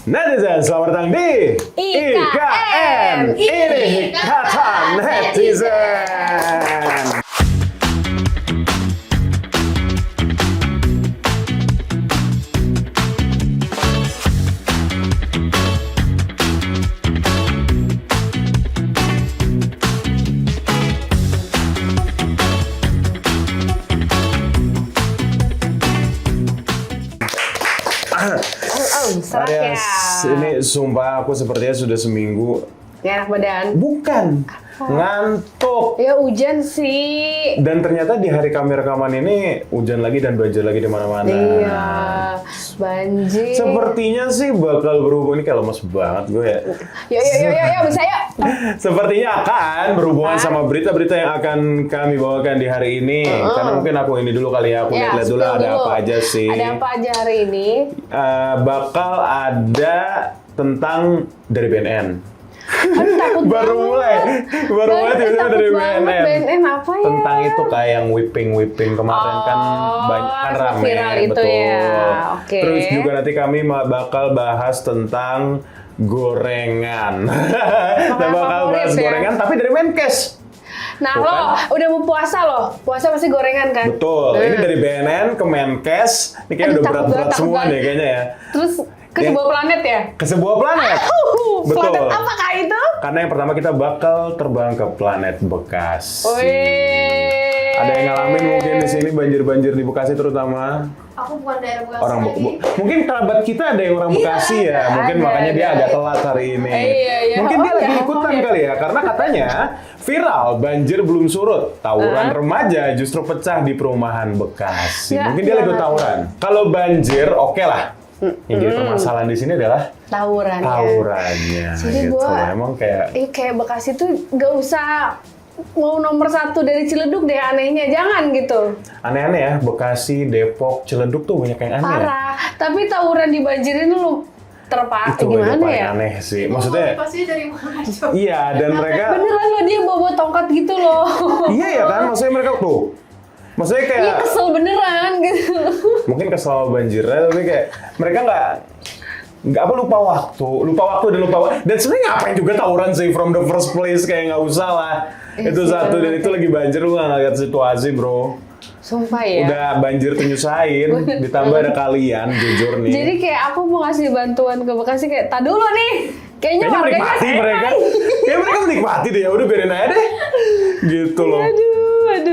Netizen, selamat datang di IKN. Ini kata netizen. Serak ya. Ini sumpah aku sepertinya sudah seminggu. Gak enak badan? Bukan. Ngantuk. Ya hujan sih. Dan ternyata di hari kami rekaman ini hujan lagi dan banjir lagi di mana-mana. Iya, banjir. Sepertinya sih bakal berhubung, ini kayak lemes banget gue ya. Yuk, bisa yuk. Sepertinya akan berhubungan sama berita-berita yang akan kami bawakan di hari ini. Karena mungkin aku ini dulu kali ya, aku lihat-lihat dulu ada apa aja sih. Ada apa aja hari ini? Bakal ada tentang dari BNN. Aduh, takut baru mulai tiba-tiba dari BNN. BNN apa ya? Tentang itu kayak yang whipping kemarin kan banyak kan rame, viral itu betul. ya. Oke. Terus juga nanti kami bakal bahas tentang gorengan. Kita bakal bahas ya? gorengan tapi dari Menkes. Nah, Tuh, lo kan? udah mau puasa loh. Puasa pasti gorengan kan? Betul. Ini dari BNN ke Menkes. Ini kayaknya udah berat-berat semua nih kayaknya ya. Terus ke sebuah planet ya? Ke sebuah planet. Betul. Planet apakah itu? Karena yang pertama kita bakal terbang ke planet Bekasi. Wih. Ada yang ngalamin mungkin di sini banjir di Bekasi terutama. Aku bukan daerah Bekasi Orang lagi. mungkin kerabat kita ada yang orang Bekasi ya. Mungkin ada, makanya dia ada. agak telat hari ini. Iya. Mungkin dia Oh, lagi iya. ikutan kali ya. Karena katanya viral banjir belum surut. Tawuran remaja justru pecah di perumahan Bekasi. Ya, Mungkin dia lagi jangan. tawuran. Kalau banjir oke lah. Yang jadi permasalahan di sini adalah tawurannya. Jadi gitu. gua- Emang kayak kayak Bekasi tuh gak usah mau nomor 1 dari Ciledug deh anehnya, jangan gitu. aneh-aneh ya. Bekasi, Depok, Ciledug tuh banyak yang aneh. Ya. Parah. Tapi tawuran dibanjirin lu Itu yang gimana paling ya? aneh sih. Maksudnya Pasti dari mana aja? iya, dan mereka Beneran loh dia bawa tongkat gitu loh. iya ya kan, maksudnya mereka tuh. Maksudnya kayak Iya kesel beneran gitu. mungkin kesel sama banjirnya, tapi kayak mereka nggak apa lupa waktu dan sebenarnya ngapain juga tawuran sih from the first place, kayak nggak usah lah. Itu satu, dan itu lagi banjir, lu nggak ngeliat situasi bro. Sumpah ya. Udah banjir tuh nyusahin, ditambah ada kalian jujur nih. Jadi kayak aku mau ngasih bantuan ke Bekasi kayak, "Tak dulu nih. Kayaknya warganya menikmati mereka. Kayak mereka menikmati deh, ya udah biarin aja deh. Gitu loh. Aduh.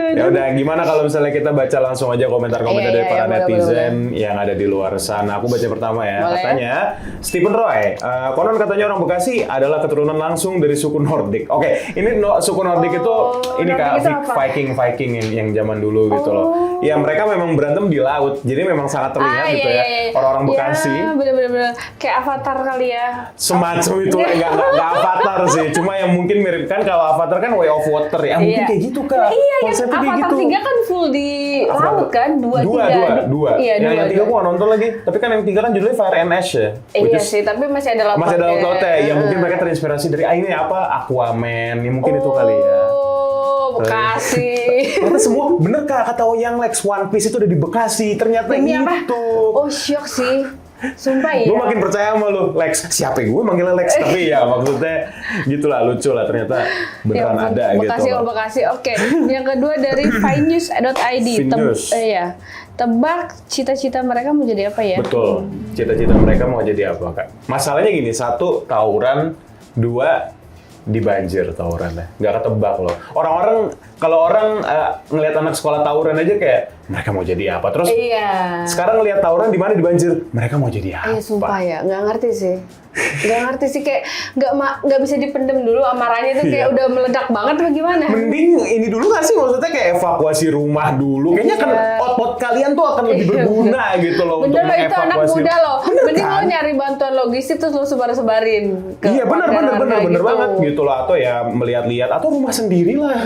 Ya udah, gimana kalau misalnya kita baca langsung aja komentar-komentar Iya, dari para boleh, netizen yang ada di luar sana. Aku baca pertama ya. Boleh. Katanya Stephen Roy, konon katanya orang Bekasi adalah keturunan langsung dari suku Nordik. Oke, ini suku Nordik itu ini Nordik Kak, itu apa? Viking yang zaman dulu gitu loh. Ya mereka memang berantem di laut. Jadi memang sangat terlihat gitu ya. Orang-orang Bekasi. Ya, bener-bener kayak Avatar kali ya. Semacam itu nggak Avatar sih, cuma yang mungkin mirip kan, kalau Avatar kan Way of Water ya, mungkin Iya. kayak gitu Kak. Iya, kan Konsepnya kayak Avatar gitu. 3 kan full di laut kan? Dua. Iya, Iya, yang tiga gua nggak nonton lagi. Tapi kan yang tiga kan judulnya Fire and Ash ya. Which Iya is- sih, tapi masih ada laut. masih ada laut-lautnya. Ya mungkin mereka terinspirasi dari ini apa, Aquaman. Ya mungkin itu kali ya. Oh, Bekasi. Ternyata semua bener Kak, kata Oyang Lex, One Piece itu udah di Bekasi. Ternyata Demi itu. apa? Oh, syok sih. Sumpah ya. Gue makin percaya sama lu, Lex. Siapa gue manggilnya Lex? Tapi ya maksudnya gitulah, lucu lah, ternyata beneran Ya, ada Bekasi, gitu. oh Bekasi. Oke. Yang kedua dari finews.id. Finews. Iya. Tebak cita-cita mereka mau jadi apa ya? Betul. Cita-cita mereka mau jadi apa, Kak? Masalahnya gini, satu, tawuran. Dua, di banjir tawurannya. Nggak ketebak loh. Orang-orang, kalau orang ngelihat anak sekolah tawuran aja kayak, mereka mau jadi apa? Terus Iya. sekarang ngelihat tawuran di mana di banjir, mereka mau jadi apa? Iya sumpah ya, nggak ngerti sih. Nggak ngerti sih, kayak nggak bisa dipendem dulu amarahnya tuh kayak Iya. udah meledak banget apa gimana? Mending ini dulu nggak sih, maksudnya kayak evakuasi rumah dulu. Kayaknya kan Iya. output kalian tuh akan lebih berguna gitu loh. Bener untuk loh, itu anak mengevakuasi. muda loh. Bener Mending kan? lo nyari bantuan logistik terus lo sebar-sebarin ke Iya benar warga-warga bener gitu. banget gitu loh, atau ya melihat-lihat atau rumah sendiri lah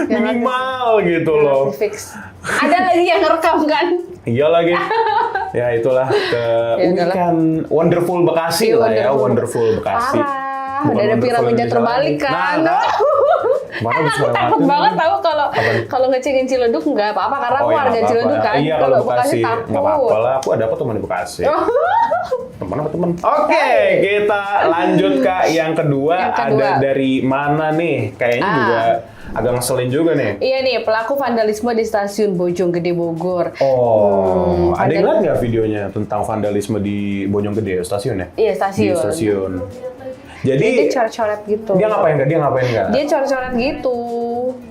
minimal gitu Yang loh. harus di-fix. Ada lagi yang ngerekam kan? Iya lagi. Ya itulah keunikan Wonderful Bekasi Iya, lah ya, Wonderful. Wonderful Bekasi. Parah. Bukan Udah ada Wonderful piramida yang terbalik dijalani. kan? Nah, Mana Kan bisa aku takut lewatin banget lagi. tahu kalau ngecengin Ciledug nggak apa-apa karena aku ya, warga nggak Ciledug apa-apa. kan. Iya, kalau Bekasi takut. nggak apa-apa lah. Aku ada apa teman di Bekasi. Teman apa teman? Oke, kita lanjut Kak. Yang kedua Yang kedua. ada dari mana nih? Kayaknya juga agak ngeselin juga nih. Iya nih, pelaku vandalisme di stasiun Bojonggede Bogor. Oh, ada yang vandal- lihat nggak videonya tentang vandalisme di Bojonggede stasiun ya? Iya, stasiun. Di stasiun. Jadi Jadi dia coret-coret gitu. dia ngapain nggak? Dia ngapain nggak? Dia coret-coret gitu.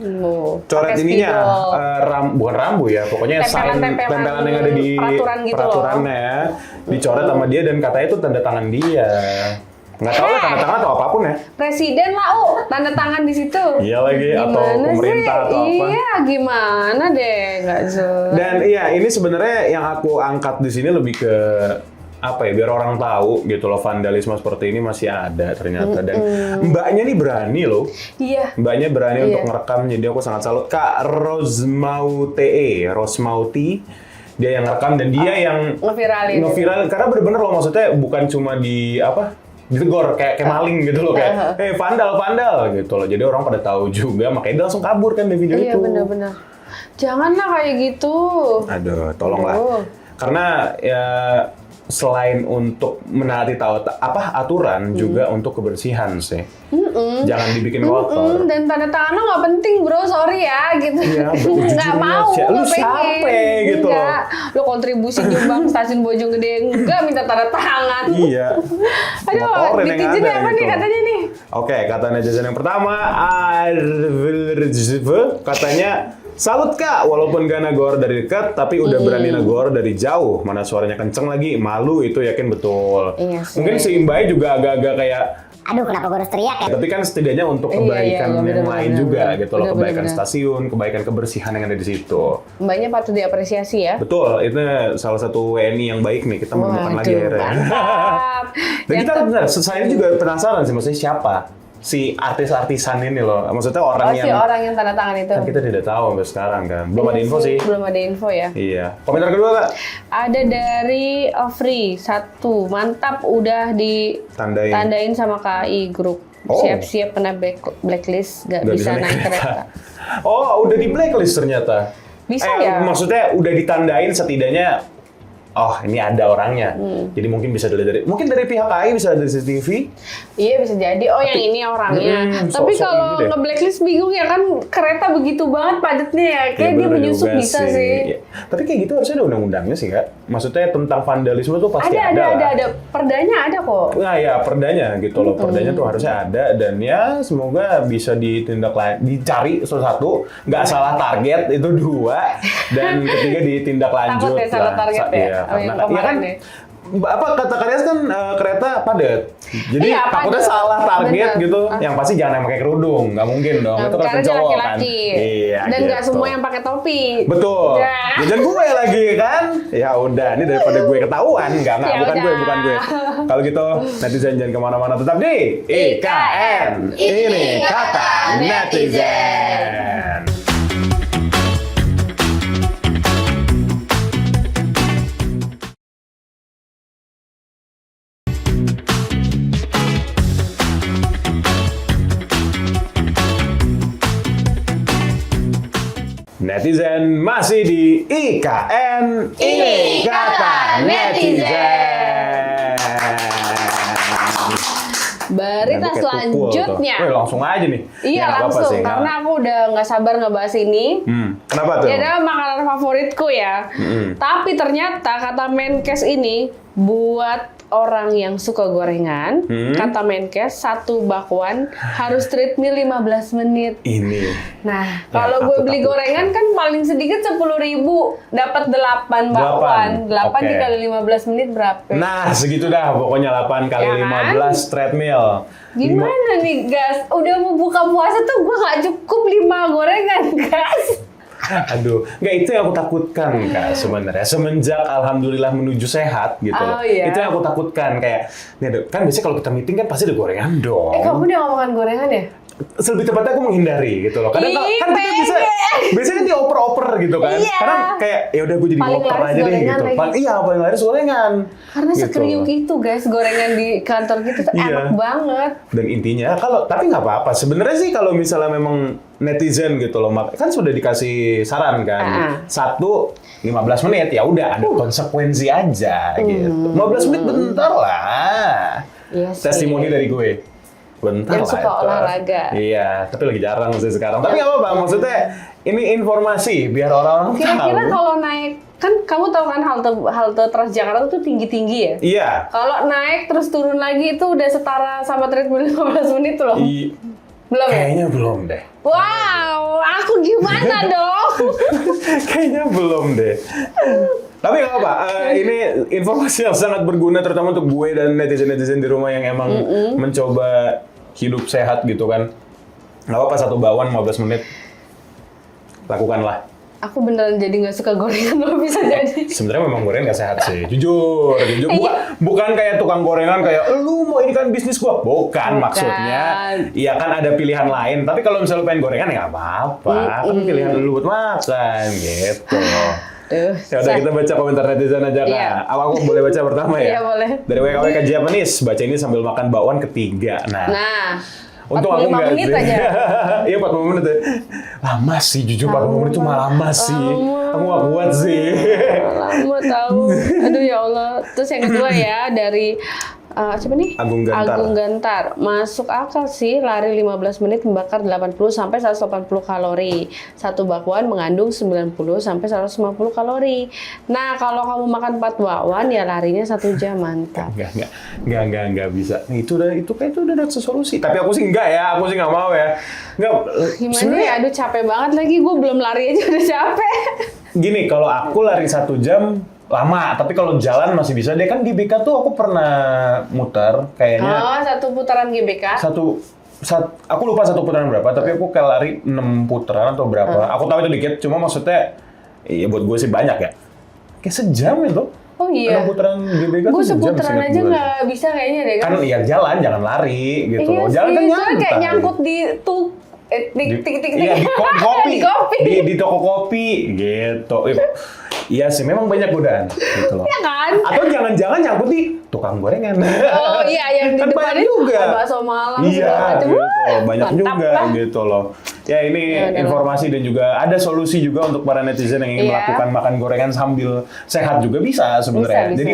Loh, Coret pakai ininya, spidol. bukan rambu ya, pokoknya Tempelan-tempelan tempelan yang ada di peraturan gitu peraturannya ya, dicoret sama dia dan katanya itu tanda tangan dia. Nggak tahu lah tanda tangan atau apapun ya. Presiden lah, tanda tangan di situ. Iya lagi, atau Gimana pemerintah sih? atau apa. Iya, gimana deh, nggak jelas. Dan iya, ini sebenarnya yang aku angkat di sini lebih ke apa ya, biar orang tahu gitu loh, vandalisme seperti ini masih ada ternyata. Dan mbaknya nih berani loh. Iya. Mbaknya berani Iya. untuk ngerekam, jadi aku sangat salut. Kak Rosmauti, dia yang ngerekam dan dia yang Ngeviralin. karena bener-bener loh, maksudnya bukan cuma di apa, ditegor kayak maling gitu loh, kayak vandal gitu loh. Jadi orang pada tahu juga, makanya dia langsung kabur kan di video Iya, itu. benar-benar. Janganlah kayak gitu. Aduh, tolonglah. Karena ya selain untuk menaati aturan juga untuk kebersihan sih. Jangan dibikin kotor. Dan tanda tangan lo nggak penting bro, sorry ya gitu. Iya, betul. Nggak Jujurnya, mau, lu nggak pengen. siapa gitu loh. Enggak. Lo kontribusi nyumbang stasiun Bojonggede enggak minta tanda tangan. Iya. Aduh, Motorin yang netizen ada apa nih gitu. katanya nih? Oke, kata netizen yang pertama, katanya, salut Kak, walaupun gak negor dari dekat, tapi udah berani negor dari jauh. Mana suaranya kenceng lagi, malu itu yakin betul. Iya sih. Mungkin si Imbai juga agak-agak kayak, Aduh, kenapa gue harus teriak ya? tapi kan setidaknya untuk Iya, kebaikan iya, yang bener, lain bener, juga bener. gitu loh, Bener, kebaikan bener. stasiun, kebaikan kebersihan yang ada di situ. Mbaknya patut diapresiasi ya. Betul, itu salah satu WNI yang baik nih, kita menemukan lagi Waduh, akhirnya. mantap. Dan Yang kita benar, saya juga penasaran sih, maksudnya siapa si artis-artisan ini loh, maksudnya orang si yang orang yang tanda tangan itu. kan kita tidak tahu sampai sekarang kan, belum ada Iya info sih. Belum ada info ya. Iya. Komentar kedua Kak? Ada dari Ofri, 1. Mantap udah Tandain. ditandain sama KAI Group. Oh. Siap-siap kena blacklist, gak Nggak bisa naik kereta. Oh, udah di blacklist ternyata. Bisa ya? Maksudnya udah ditandain setidaknya. Oh, ini ada orangnya. Jadi mungkin bisa dilihat mungkin dari pihak KAI bisa dari CCTV. Iya bisa jadi. Oh yang ini orangnya. Tapi sok-sok kalau ini deh. nge-blacklist bingung ya kan, kereta begitu banget padatnya ya. Kayak Ya, dia bener menyusup juga bisa sih. Ya. Tapi kayak gitu harusnya ada undang-undangnya sih Kak. Maksudnya tentang vandalisme tuh pasti Ada, lah. ada. Perdanya ada kok. Nah ya perdanya gitu loh, perdanya tuh harusnya ada dan ya semoga bisa dicari satu, nggak salah target itu 2 dan ketiga ditindaklanjut Takut ya salah target ya? Iya, Oh, yang karena ya kan kemarin ya? apa kata kalian kan kereta padat, jadi Iya, takutnya padat. salah target Bener. gitu. Yang pasti jangan yang pakai kerudung, nggak mungkin dong. Nah, Itu kan karena dia cowok kan. laki-laki. Iya. Dan nggak gitu. semua yang pakai topi. Betul. Nah. Ya, dan gue lagi kan. Ya udah, ini daripada gue ketahuan. Enggak, Ya bukan udah. bukan gue. Kalau gitu, netizen jangan kemana-mana. Tetap di IKN. Ini kata netizen. Netizen masih di IKN. Ini kata netizen. Berita Nah, itu kayak pukul selanjutnya. tuh. Wih, langsung aja nih. Iya Ya, nggak apa-apa langsung, sih, nggak- karena aku udah nggak sabar ngebahas ini. Kenapa tuh? Ini adalah makanan favoritku ya. Tapi ternyata kata Menkes ini buat orang yang suka gorengan, kata Menkes 1 bakwan harus treadmill 15 menit. Ini. Nah, Ya, kalau gue aku beli takut. gorengan kan paling sedikit 10.000, dapat 8 bakwan. 8 Oke. dikali 15 menit berapa? Nah, segitu dah pokoknya 8 kali Ya kan? 15 treadmill. Gimana nih, gas? Udah mau buka puasa tuh gue nggak cukup 5 gorengan, gas. Aduh, nggak itu yang aku takutkan Kak sebenarnya. Semenjak alhamdulillah menuju sehat gitu loh. Oh, iya. Itu yang aku takutkan kayak, nih, kan biasanya kalau kita meeting kan pasti ada gorengan dong. Kamu udah ngomongin gorengan ya? lebih tepatnya aku menghindari gitu loh. Kadang kan kita bisa biasanya kan dioper-oper gitu kan. Iya. Kadang kayak ya udah gue jadi Paling ngoper laris aja deh gorengan gitu. lagi. Iya, paling laris gorengan. Karena gitu. sekriuk itu guys, gorengan di kantor kita tuh Iya. enak banget. Dan intinya kalau tapi nggak apa-apa. Sebenarnya sih kalau misalnya memang netizen gitu loh, kan sudah dikasih saran kan. 15 menit ya udah ada konsekuensi aja gitu. 15 menit bentar lah. Iya sih. Testimoni dari gue. Bentar Yang lah suka itu. olahraga. Iya, tapi lagi jarang sih sekarang. Tapi nggak apa-apa, maksudnya ini informasi biar orang-orang Kira-kira tahu. kalau naik, kan kamu tahu kan halte Transjakarta tuh tinggi-tinggi ya? Iya. Kalau naik terus turun lagi itu udah setara sama treadmill 15 menit loh. Belum ya? Kayaknya belum deh. Wow, aku gimana dong? Kayaknya belum deh. Tapi nggak apa, ini informasi yang sangat berguna terutama untuk gue dan netizen-netizen di rumah yang emang mencoba hidup sehat gitu kan. Nggak apa-apa, satu bakwan 15 menit. Lakukanlah. Aku beneran jadi nggak suka gorengan loh, bisa jadi. Sebenarnya memang gorengan nggak sehat sih, jujur. Bukan kayak tukang gorengan kayak lu mau ini kan bisnis gua, bukan maksudnya. Iya kan ada pilihan lain. Tapi kalau misalnya lu pengen gorengan ya nggak apa-apa, kan pilihan lu buat makan gitu. Ya udah kita baca komentar netizen aja kak. Iya. Aku boleh baca pertama ya? Iya boleh. Dari WKWK Japanese, baca ini sambil makan bakwan ketiga. Nah, Untung aku 45 enggak menit sih. aja. Iya 45 menit ya. Lama sih, jujur 45 menit cuma lama sih. Aku gak kuat sih. lama tahu. Aduh ya Allah. Terus yang kedua ya dari siapa nih? Agung Gantar. Agung Gantar. Masuk akal sih, lari 15 menit membakar 80 sampai 180 kalori. Satu bakwan mengandung 90 sampai 150 kalori. Nah, kalau kamu makan 4 bakwan ya larinya 1 jam, mantap. Enggak bisa. Nah, itu udah ada solusi. Tapi aku sih enggak ya, aku sih enggak mau ya. Enggak. Gimana ya? Aduh capek banget lagi, gue belum lari aja udah capek. Gini, kalau aku lari 1 jam lama, tapi kalau jalan masih bisa deh. Kan di BK tuh aku pernah muter kayaknya. Oh, satu putaran GBK. Aku lupa satu putaran berapa, tapi aku kayak lari 6 putaran atau berapa. Aku tahu itu dikit, cuma maksudnya ya buat gue sih banyak ya. Kayak sejam itu. Oh iya. 6 putaran GBK Gue tuh sejam. seputaran seingat aja gue. nggak bisa kayaknya deh Kan ya jalan, jangan lari gitu Iya loh. Jalan sih, kan soalnya nyantai. kayak nyangkut di Iya, di kopi. Di kopi. Di toko kopi gitu. Iya sih, memang banyak godaan gitu loh. Iya kan? Atau jangan-jangan nyangkut di tukang gorengan. Oh iya, yang di Kan depan banyak juga. bakso Malang Iya, segala macam. gitu. Wah, Banyak mantap juga lah. gitu loh. Ya ini Ya, udah. informasi dan juga ada solusi juga untuk para netizen yang ingin Iya. melakukan makan gorengan sambil sehat juga bisa sebenarnya. Bisa. Jadi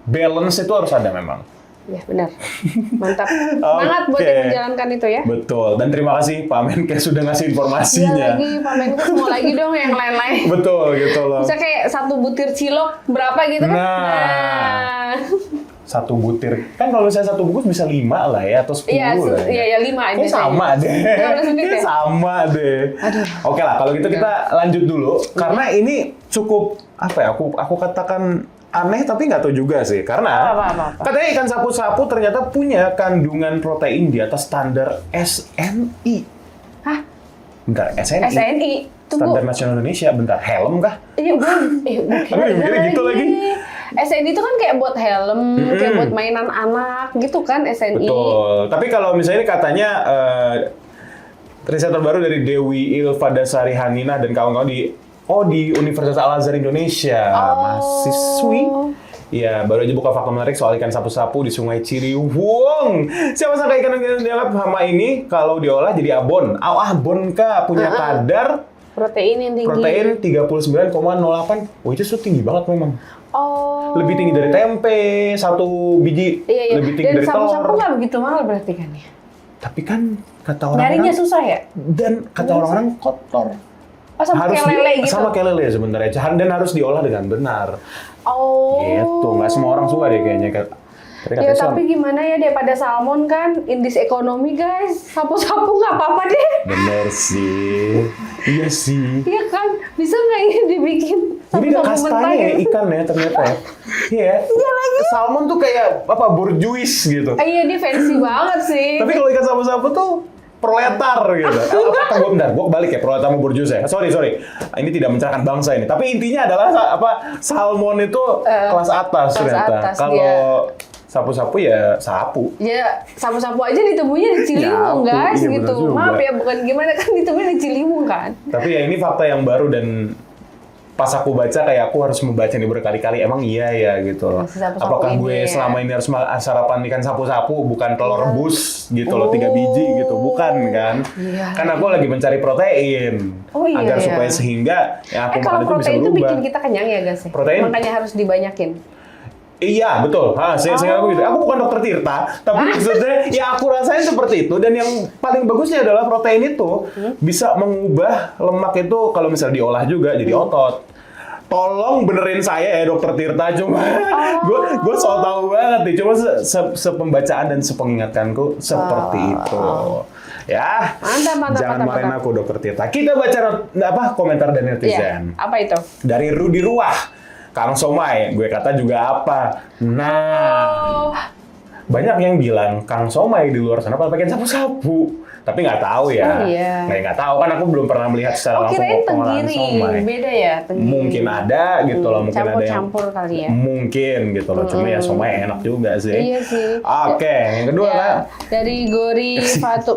balance itu harus ada memang. Ya benar. Mantap. Semangat buat Oke. yang menjalankan itu ya. Betul. Dan terima kasih Pak Menkes sudah ngasih Iya informasinya. lagi, Pak Menkes mau lagi dong yang lain-lain. Betul gitu loh. Bisa kayak 1 butir cilok berapa gitu kan? Nah. 1 butir. Kan kalau saya 1 bungkus bisa 5 lah ya atau 10 Iya, lah ya. iya 5 aja. Kayak sama deh. 15 menit Kayak ya? sama deh. Aduh. Oke lah, kalau gitu kita lanjut dulu. Karena ini cukup, apa ya, aku katakan aneh tapi nggak tahu juga sih. Karena Apa. katanya ikan sapu-sapu ternyata punya kandungan protein di atas standar SNI. Hah? Bentar, SNI? SNI. Standar Tunggu. Nasional Indonesia. Bentar, helm kah? Iya, gue Aduh, mikirnya gitu lagi. SNI itu kan kayak buat helm, kayak buat mainan anak gitu kan SNI. Betul. Tapi kalau misalnya ini katanya riset terbaru dari Dewi Ilvadasari Haninah dan kawan-kawan di Universitas Al-Azhar Indonesia, mahasiswi. Iya, baru aja buka fakta menarik soal ikan sapu-sapu di Sungai Ciliwung. Siapa sangka ikan yang dianggap hama ini kalau diolah jadi abon. Abon kah punya kadar Protein yang tinggi. protein 39,08. Oh, itu tuh tinggi banget memang. Oh. Lebih tinggi dari tempe, 1 biji. Iya. Lebih tinggi Dan dari sapu-sapu telur. nggak begitu mahal berarti kan ya? Tapi kan kata Nyarinya orang-orang susah ya? dan kata orang-orang kotor. Oh, sama kayak lele gitu? Sama kayak lele sebenarnya, dan harus diolah dengan benar. Oh. Gitu, nggak semua orang suka deh kayaknya. Tapi Ya katanya tapi gimana ya daripada salmon kan indis ekonomi guys, sapu-sapu nggak apa-apa deh. bener sih, iya sih. Iya kan, bisa nggak ini dibikin Jadi ada sapu-sapu mentah kastanya ya, gitu? ikan ya ternyata ya. Iya. Salmon tuh kayak apa borjuis gitu. Iya dia fancy banget sih. Tapi kalau ikan sapu-sapu tuh proletar gitu. Gue balik ya, proletar sama borjuis ya. Sorry. Ini tidak mencerahkan bangsa ini. Tapi intinya adalah salmon itu kelas atas kelas ternyata. atas, Kalau sapu-sapu ya sapu. Ya, sapu-sapu aja ditemunya di Ciliwung, Nyapu, guys, iya bener gitu. juga. Maaf ya, bukan gimana kan ditemunya di Ciliwung kan. Tapi ya ini fakta yang baru dan pas aku baca kayak aku harus membaca ini berkali-kali. Emang iya ya gitu loh. Si sapu-sapu Apakah gue ini ya. selama ini harus sarapan ikan sapu-sapu bukan telur rebus gitu loh 3 biji gitu. Bukan kan? Iya. Kan aku lagi mencari protein. Oh, iya, agar iya. supaya sehingga yang aku Kalau makan itu bisa protein itu berubah. bikin kita kenyang ya, guys. Ya? Protein? Makanya harus dibanyakin. Iya, betul. Saya aku gitu. Aku bukan dokter Tirta, tapi maksudnya ya aku rasain seperti itu. Dan yang paling bagusnya adalah protein itu bisa mengubah lemak itu kalau misalnya diolah juga jadi otot. Tolong benerin saya ya dokter Tirta, cuma gue so tau banget nih. Cuma sepembacaan dan sepengingatanku seperti itu. Ya, Mantap, jangan mantap. marahin aku dokter Tirta. Kita baca komentar dari Iya. netizen. Apa itu? Dari Rudi Ruah. Kang Somai, gue kata juga apa? Nah, Oh, banyak yang bilang Kang Somai di luar sana pada pakai sapu-sapu, tapi nggak tahu ya. Oh, iya. Nggak tahu kan aku belum pernah melihat secara langsung kirain pengolahan tenggiri. somai. Beda ya, tenggiri. Mungkin ada gitu loh, mungkin ada yang Campur-campur kali ya. mungkin gitu loh. Cuma ya somai enak juga sih. Iya sih. Oke, yang kedua Ya, kan dari Gori Fatu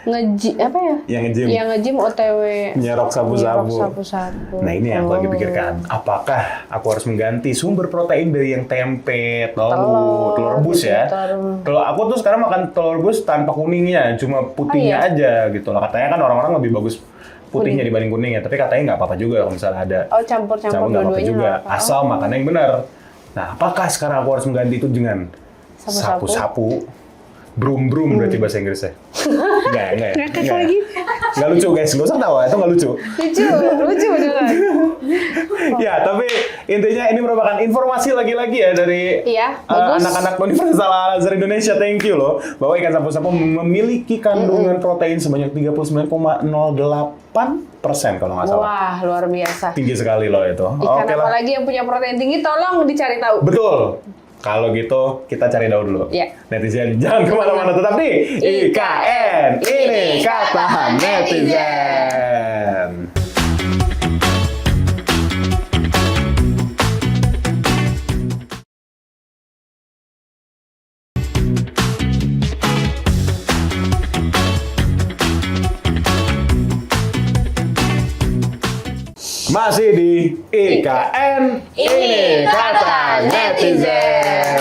apa ya? yang nge-gym. Yang nge-gym OTW Nyerok sapu-sapu. sapu-sapu. Nah ini yang aku lagi Oh. pikirkan. Apakah aku harus mengganti sumber protein dari yang tempe, telur rebus ya? Kalau aku tuh sekarang makan telur rebus tanpa kuningnya, cuma putihnya iya? aja gitu loh. Katanya kan orang-orang lebih bagus putihnya dibanding kuningnya, tapi katanya nggak apa-apa juga kalau misalnya ada. Oh, campur-campur Campur nggak apa-apa dua-duanya juga, nggak apa-apa. asal makannya yang benar. Nah, apakah sekarang aku harus mengganti itu dengan Sapu-sapu? sapu-sapu? Brum-brum berarti bahasa Inggrisnya. Nggak ya? Ngakak lagi. Nggak lucu guys, nggak usah tawa, itu nggak lucu. Lucu beneran. Ya, tapi intinya ini merupakan informasi lagi-lagi ya dari Iya, bagus. anak-anak Universitas Al-Azhar Indonesia. Thank you loh, bahwa ikan sapu-sapu memiliki kandungan protein sebanyak 39,08% kalau nggak salah. Wah, luar biasa. Tinggi sekali loh itu. Ikan Oke apa lah. lagi yang punya protein tinggi, tolong dicari tahu. Betul. Kalau gitu, kita cari tahu dulu. Iya. Netizen, jangan kemana-mana. Tetap di IKN. Ini Kata Netizen. Masih di IKN. Ini Kata Netizen.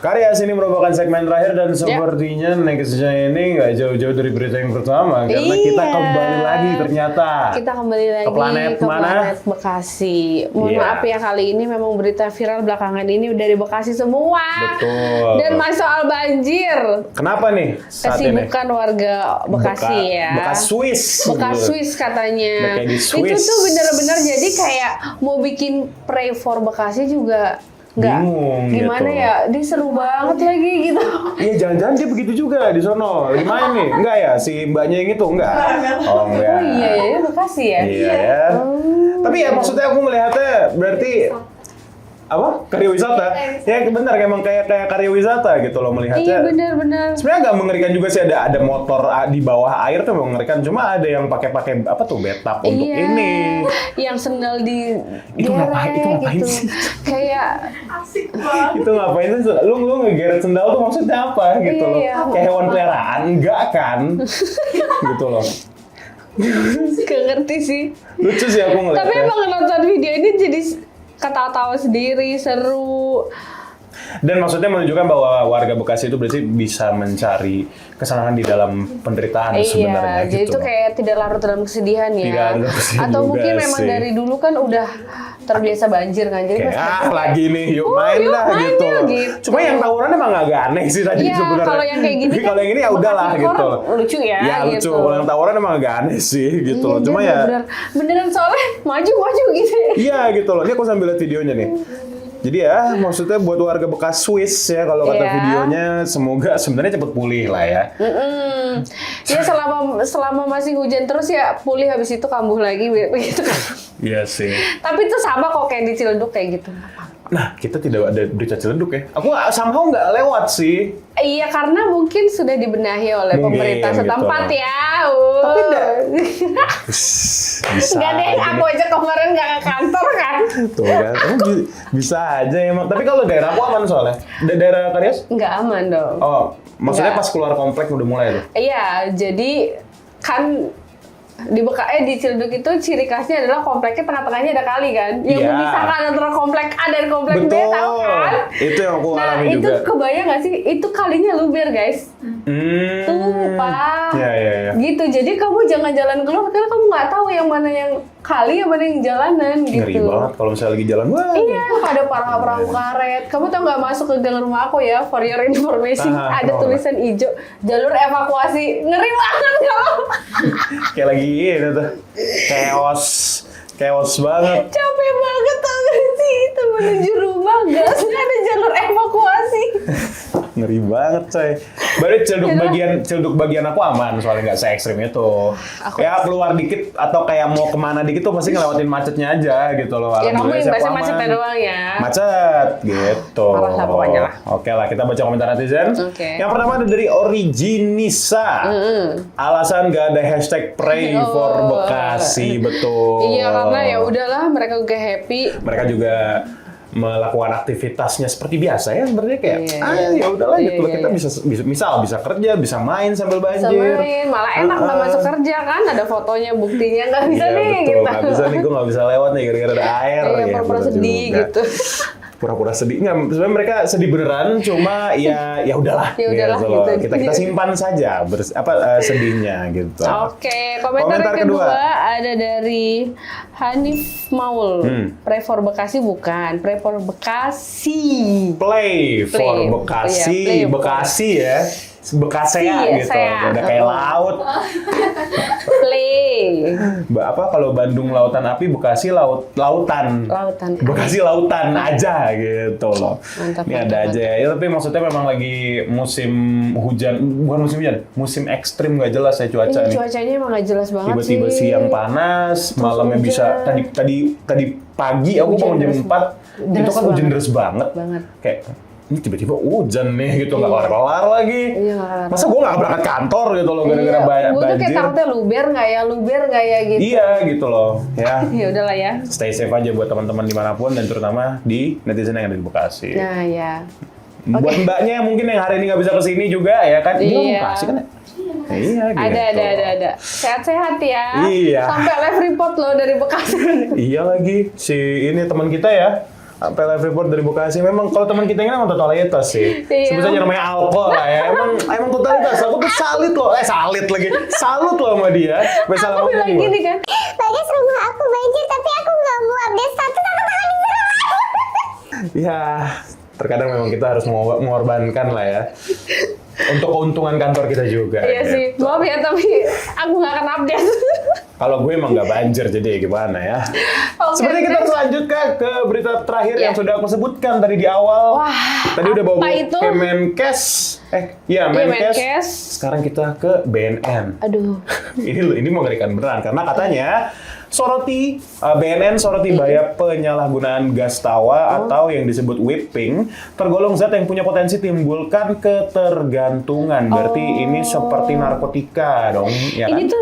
Karya sini merupakan segmen terakhir dan sepertinya netizen ini nggak jauh-jauh dari berita yang pertama karena kita Iya. kembali lagi ternyata. Kita kembali lagi Ke planet ke mana? planet Bekasi. Mohon Iya. maaf ya, kali ini memang berita viral belakangan ini udah di Bekasi semua. Betul. Dan masih soal banjir. Kenapa nih saat ini? Kesibukan warga Bekasi ya. Bekas Swiss. Bekas gitu. Swiss katanya. Udah kayak di Itu Swiss. tuh bener-bener jadi kayak mau bikin pray for Bekasi juga nggak Bingung gimana gitu. ya, dia seru banget lagi gitu. Iya, jangan-jangan dia begitu juga di sono. Lagi main nih. Enggak ya? Si mbaknya yang itu enggak? Oh, enggak. Oh iya ya, Bekasi ya. Iya ya. Tapi ya maksudnya aku melihatnya berarti apa? Karya wisata. Ya benar emang kayak karya wisata gitu loh melihatnya. Iya benar-benar. Sebenarnya agak mengerikan juga sih, ada motor di bawah air tuh mengerikan. Cuma ada yang pakai apa tuh bathtub untuk Iya, ini. yang sendal di Itu ngapain gitu. sih? Kayak Asik banget. Itu ngapain sih? Lu ngegeret sendal tuh maksudnya apa gitu loh? Iya. Kayak hewan peliharaan enggak kan? Gitu loh. gak ngerti sih. Lucu sih aku ngeliatnya. Tapi emang nonton video ini jadi ketawa-tawa sendiri, seru. Dan maksudnya menunjukkan bahwa warga Bekasi itu berarti bisa mencari kesenangan di dalam penderitaan sebenarnya Iya, jadi gitu. itu kayak tidak larut dalam kesedihan ya. Tidak larut dalam kesedihan Atau juga mungkin memang sih. dari dulu kan udah terbiasa banjir kan. Jadi Kayak, pas lagi nih, yuk Oh, main yuk lah main gitu. yuk, gitu. Cuma yang tawuran emang agak aneh sih tadi Iya, sebenarnya. kalau yang kayak gini Tapi kan kalau yang ini ya udahlah bekas gitu. impor lucu ya, Ya lucu. gitu. Kalau yang tawuran emang agak aneh sih gitu. Iya, Cuma dia ya beneran soalnya maju gitu. iya gitu loh. Ini aku sambil lihat videonya nih. Jadi ya, maksudnya buat warga bekas Swiss ya kalau kata Iya. videonya, semoga sebenarnya cepet pulih lah ya. Ya selama masih hujan terus ya pulih, habis itu kambuh lagi begitu kan. Iya sih. Tapi itu sama kok kayak di Ciledug kayak gitu. Nah, kita tidak ada berita Ciledug ya. Aku somehow nggak lewat sih. Iya, karena mungkin sudah dibenahi oleh Mungkin, pemerintah setempat gitu. ya. Tapi enggak. Bisa Enggak deh, aja. aku aja kemarin nggak ke kantor kan. Tuh kan, bisa aja emang. Tapi kalau daerah aku aman soalnya. Daerah Karyas? Nggak aman dong. Oh, maksudnya Nggak. pas keluar komplek udah mulai tuh? Iya, jadi kan di Ciledug itu ciri khasnya adalah kompleknya tengah-tengahnya ada kali kan, yang Iya. memisahkan antara komplek A dan komplek B, tahu kan? Itu yang aku Nah alami itu juga. kebayang nggak sih? Itu kalinya luber guys, tumpah. Iya. Gitu, jadi kamu jangan jalan keluar karena kamu nggak tahu yang mana yang kali, yang mana yang jalanan Ngeri gitu. banget kalau misalnya lagi jalan. Wah. Iya, ada perahu karet. Kamu tau nggak masuk ke gang rumah aku ya, for your information, ada kenapa? tulisan hijau, jalur evakuasi. Ngeri banget kalau Kayak lagi ini tuh. Chaos banget. capek banget tau gak sih itu menuju rumah gas ada jalur evakuasi. Ngeri banget coy. Baru Ciledug bagian aku aman soalnya nggak se-ekstrim itu. Ya keluar dikit atau kayak mau kemana dikit tuh pasti ngelewatin macetnya aja gitu loh. Ya kamu Alhamdulillah yang sih aku bahasa aman. macetnya doang ya. Macet gitu. Parah lah pokoknya lah. Oke lah, kita baca komentar netizen. Oke. Yang pertama ada dari Originisa. Alasan gak ada hashtag pray Oh. for Bekasi, betul. Iya karena ya udahlah mereka juga happy. Mereka juga melakukan aktivitasnya seperti biasa ya, sebenarnya kayak Iya. ya udahlah Iya, gitu loh, iya, kita iya. bisa kerja, bisa main sambil banjir. Bisa main, malah enak nggak masuk kerja kan, ada fotonya, buktinya nggak bisa Iya, nih betul. gitu. Nggak bisa nih, gue nggak bisa lewat nih gara-gara ada air. Iya, ya, pura-pura bener sedih juga. gitu. Pura-pura sedih. Nggak, sebenarnya mereka sedih beneran, cuma ya udahlah. Ya udahlah, gitu loh. gitu. Kita simpan saja sedihnya gitu. Oke, komentar yang kedua ada dari Hanif Maul. Pray for Bekasi bukan, Pray for Bekasi. Play for Play. Bekasi, Iya, play for- Bekasi ya. Bekasea Iya, gitu. saya. Udah kayak laut. Play. Kalau Bandung lautan api, Bekasi lautan. Lautan. Bekasi lautan aja gitu loh. Mantap, Ini ada aja ya. Tapi maksudnya memang lagi musim hujan, bukan musim hujan, musim ekstrim nggak jelas ya cuaca Ini nih. cuacanya emang gak jelas banget Tiba-tiba sih. siang panas, malamnya hujan. bisa tadi pagi aku Hujan bangun jam deras 4 itu deras kan hujan banget. deras banget. Banget. Kayak ini tiba-tiba hujan nih gitu nggak kelar-kelar lagi. Iya, nggak kelar. Masa gue nggak berangkat kantor gitu loh gara-gara Gue tuh kayak banjir. takutnya luber nggak ya gitu. Iya gitu loh ya. Ya udahlah ya. Stay safe aja buat teman-teman dimanapun dan terutama di netizen yang ada di Bekasi. Nah ya. Buat mbaknya yang mungkin yang hari ini nggak bisa kesini juga ya kan? Dia Iya. Bekasi kan? Ya? Iya gitu. Ada. Sehat-sehat ya. Iya. Sampai live report loh dari Bekasi. Iya lagi si ini teman kita ya. Sampai live report dari Bekasi. Memang kalau teman kita ini emang totalitas sih. Iya. Sebut saja namanya Alko lah ya. Emang totalitas. Aku tuh salut loh. Salut lagi. Salut loh sama dia. Sampai salah Aku bilang ngomong. gini kan. Bagas rumah aku banjir tapi aku nggak mau update status aku takut diserang. Ya, terkadang memang kita harus mengorbankan lah ya. Untuk keuntungan kantor kita juga. Iya gitu. sih. Maaf ya tapi aku nggak akan update. Kalau gue emang nggak banjir jadi gimana ya. Oke, Sepertinya kita next. harus lanjutkan ke berita terakhir Iya. yang sudah aku sebutkan tadi di awal. Wah, Tadi udah bawa apa itu? Kemenkes. Iya, Menkes. Menkes. Sekarang kita ke BNN. Aduh. ini mengerikan beneran karena katanya BNN soroti bahaya penyalahgunaan gas tawa atau yang disebut whipping tergolong zat yang punya potensi timbulkan ketergantungan. Berarti ini seperti narkotika dong, ya kan? Ini tuh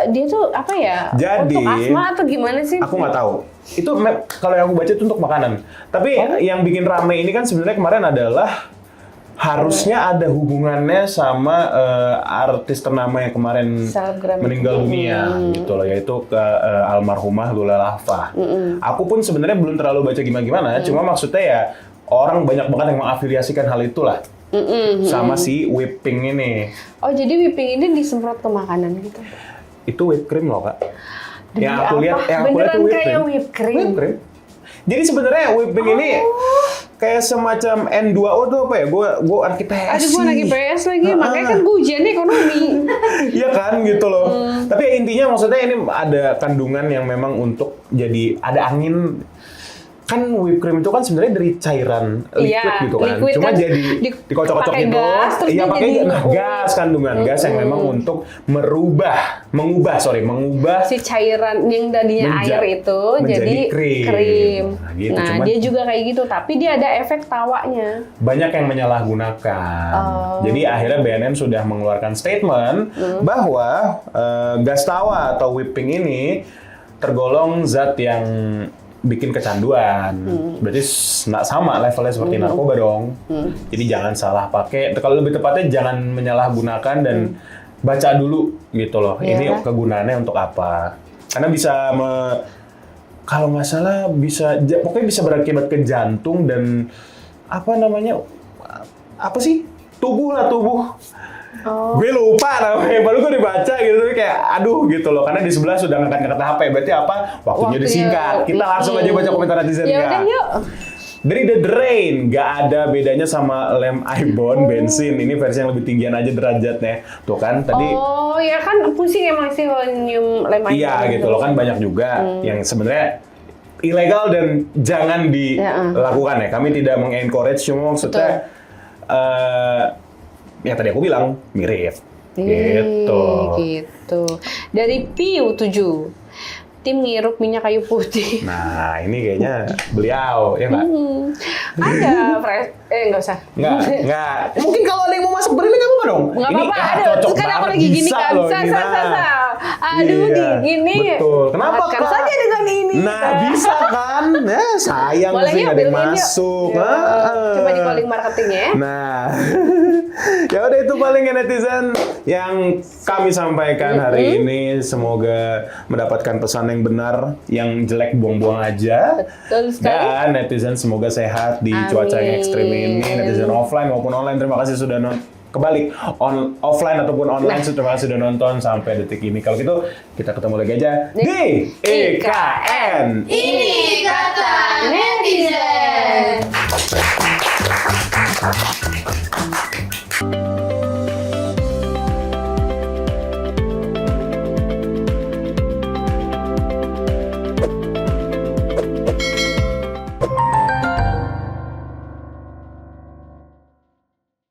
dia tuh apa ya? Jadi, untuk asma atau gimana sih? Aku nggak tahu. Itu kalau yang aku baca itu untuk makanan. Tapi yang bikin rame ini kan sebenarnya kemarin adalah harusnya ada hubungannya sama artis ternama yang kemarin Selebgram. meninggal dunia gitu loh, yaitu ke almarhumah Lula Lava. Aku pun sebenarnya belum terlalu baca gimana-gimana, cuma maksudnya ya orang banyak banget yang mengafiliasikan hal itulah sama si whipping ini. Oh jadi whipping ini disemprot ke makanan gitu? Itu whipped cream loh kak. Demi Yang aku apa? lihat, Beneran tuh kayak whipped cream? Whipped cream. Jadi sebenarnya whipping ini kayak semacam N2O tuh apa ya? Gue anak IPS. Aduh gue anak IPS lagi, makanya kan gue ujian ekonomi. Iya kan gitu loh. Tapi ya, intinya maksudnya ini ada kandungan yang memang untuk jadi ada angin kan whipped cream itu kan sebenarnya dari cairan liquid Iya, gitu kan. liquid Cuma kan jadi dikocok-kocok pakai gitu. gas, terus Iya dia pakai jadi gas, kandungan gas yang memang untuk mengubah si cairan yang tadinya Menja- air itu menjadi jadi krim. krim. Nah, gitu. Nah, Cuman- dia juga kayak gitu, tapi dia ada efek tawanya. banyak yang menyalahgunakan. Oh. Jadi akhirnya BNN sudah mengeluarkan statement bahwa gas tawa atau whipping ini tergolong zat yang bikin kecanduan. Berarti nggak sama levelnya seperti narkoba dong. Jadi jangan salah pakai. Kalau lebih tepatnya jangan menyalahgunakan dan baca dulu gitu loh. Iya. Ini kegunaannya untuk apa? Karena bisa kalau nggak salah pokoknya bisa berakibat ke jantung dan apa namanya? Apa sih? Tubuh. Oh. Gue lupa namanya, baru gue dibaca gitu, tapi kayak aduh gitu loh, karena di sebelah sudah ngangkat HP, berarti apa? Waktunya disingkat. Kita langsung aja baca komentar netizen Ya ya. udah yuk. Dari The Drain, nggak ada bedanya sama lem Ibon bensin. Ini versi yang lebih tinggian aja derajatnya. Tuh kan tadi. Oh ya kan pusing emang sih kalau nyium lem air. Iya gitu loh, kan banyak juga yang sebenarnya ilegal dan jangan dilakukan ya. Kami tidak mengencourage, cuma maksudnya yang tadi aku bilang mirip. Gitu. Gitu. Dari Piu 7. Tim ngirup minyak kayu putih. Nah, ini kayaknya beliau, ya nggak? Ada fresh. Nggak usah. Nggak. Mungkin kalau ada yang mau masuk beriling nggak apa-apa dong? Nggak Ini, apa-apa, cocok aduh, kan aku banget, lagi gini bisa kan, loh ini, nah. aduh, Iya, gini, betul. Kenapa, makan Kak? saja dengan ini. Nah, bisa kan? Ya, sayang Boleh sih yuk, nggak ada yang beliin yuk. masuk. Ya, coba di calling marketingnya ya. Nah, ya udah itu paling ya netizen yang kami sampaikan hari ini. Semoga mendapatkan pesan yang benar, yang jelek buang-buang aja. Betul sekali. Dan netizen semoga sehat di cuaca yang ekstrim ini. Netizen offline maupun online, terima kasih sudah kebalik offline ataupun online. Terima kasih sudah nonton sampai detik ini. Kalau gitu kita ketemu lagi aja di IKN. Ini kata netizen.